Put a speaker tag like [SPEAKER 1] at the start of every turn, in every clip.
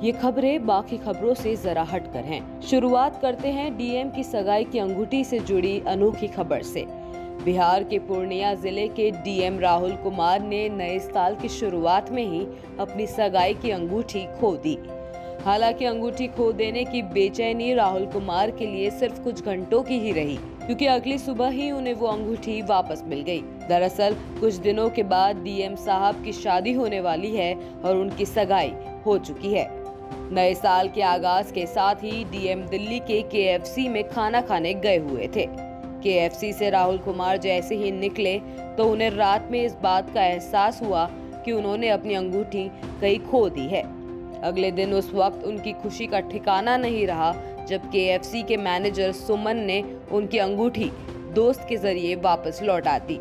[SPEAKER 1] ये खबरें बाकी खबरों से जरा हटकर हैं। शुरुआत करते हैं डीएम की सगाई की अंगूठी से जुड़ी अनोखी खबर से। बिहार के पूर्णिया जिले के डीएम राहुल कुमार ने नए साल की शुरुआत में ही अपनी सगाई की अंगूठी खो दी। हालांकि अंगूठी खो देने की बेचैनी राहुल कुमार के लिए सिर्फ कुछ घंटों की ही रही, क्योंकि अगली सुबह ही उन्हें वो अंगूठी वापस मिल गई। दरअसल कुछ दिनों के बाद डीएम साहब की शादी होने वाली है और उनकी सगाई हो चुकी है। नए साल के आगाज के साथ ही डीएम दिल्ली के केएफसी में खाना खाने गए हुए थे। केएफसी से राहुल कुमार जैसे ही निकले तो उन्हें रात में इस बात का एहसास हुआ कि उन्होंने अपनी अंगूठी कहीं खो दी है। अगले दिन उस वक्त उनकी खुशी का ठिकाना नहीं रहा जब केएफसी के मैनेजर सुमन ने उनकी अंगूठी दोस्त के जरिए वापस लौटा दी।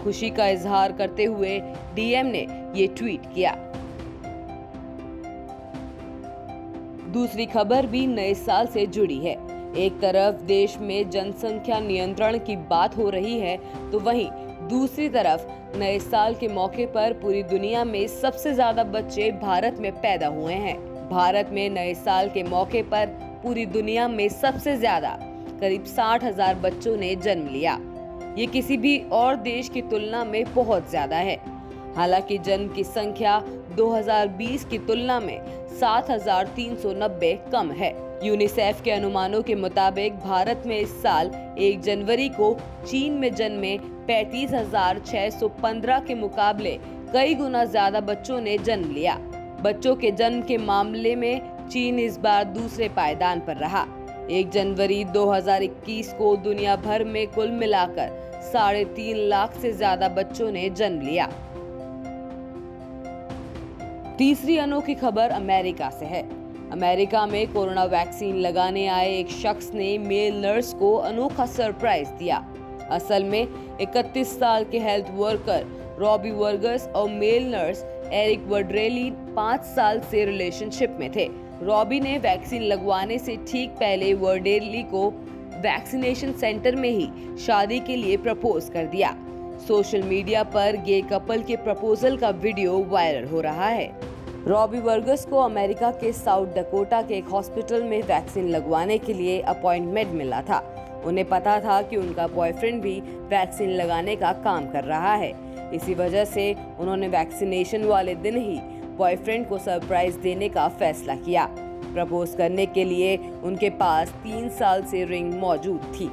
[SPEAKER 1] खुशी का इजहार करते हुए डीएम ने ये ट्वीट किया। दूसरी खबर भी नए साल से जुड़ी है। एक तरफ देश में जनसंख्या नियंत्रण की बात हो रही है, तो वहीं दूसरी तरफ नए साल के मौके पर पूरी दुनिया में सबसे ज्यादा बच्चे भारत में पैदा हुए हैं। भारत में नए साल के मौके पर पूरी दुनिया में सबसे ज्यादा करीब 60,000 बच्चों ने जन्म लिया। ये किसी भी और देश की तुलना में बहुत ज्यादा है। हालांकि जन्म की संख्या 2020 की तुलना में 7,390 कम है। यूनिसेफ के अनुमानों के मुताबिक भारत में इस साल 1 जनवरी को चीन में जन्मे 35,615 के मुकाबले कई गुना ज्यादा बच्चों ने जन्म लिया। बच्चों के जन्म के मामले में चीन इस बार दूसरे पायदान पर रहा। 1 जनवरी 2021 को दुनिया भर में कुल मिलाकर 3.5 लाख से ज्यादा बच्चों ने जन्म लिया। तीसरी अनोखी खबर अमेरिका से है। अमेरिका में कोरोना वैक्सीन लगाने आए एक शख्स ने मेल नर्स को अनोखा सरप्राइज दिया। असल में 31 साल के हेल्थ वर्कर रॉबी वर्गस और मेल नर्स एरिक वर्ड्रेली 5 साल से रिलेशनशिप में थे। रॉबी ने वैक्सीन लगवाने से ठीक पहले वर्डेली को वैक्सीनेशन सेंटर में ही शादी के लिए प्रपोज कर दिया। सोशल मीडिया पर गे कपल के प्रपोजल का वीडियो वायरल हो रहा है। रॉबी वर्गस को अमेरिका के साउथ डकोटा के एक हॉस्पिटल में वैक्सीन लगवाने के लिए अपॉइंटमेंट मिला था। उन्हें पता था कि उनका बॉयफ्रेंड भी वैक्सीन लगाने का काम कर रहा है। इसी वजह से उन्होंने वैक्सीनेशन वाले दिन ही बॉयफ्रेंड को सरप्राइज देने का फैसला किया। प्रपोज करने के लिए उनके पास 3 साल से रिंग मौजूद थी,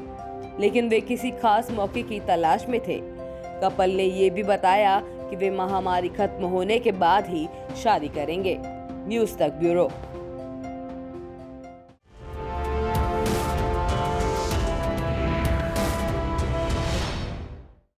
[SPEAKER 1] लेकिन वे किसी खास मौके की तलाश में थे। कपल ने ये भी बताया कि वे महामारी खत्म होने के बाद ही शादी करेंगे। न्यूज़ तक ब्यूरो।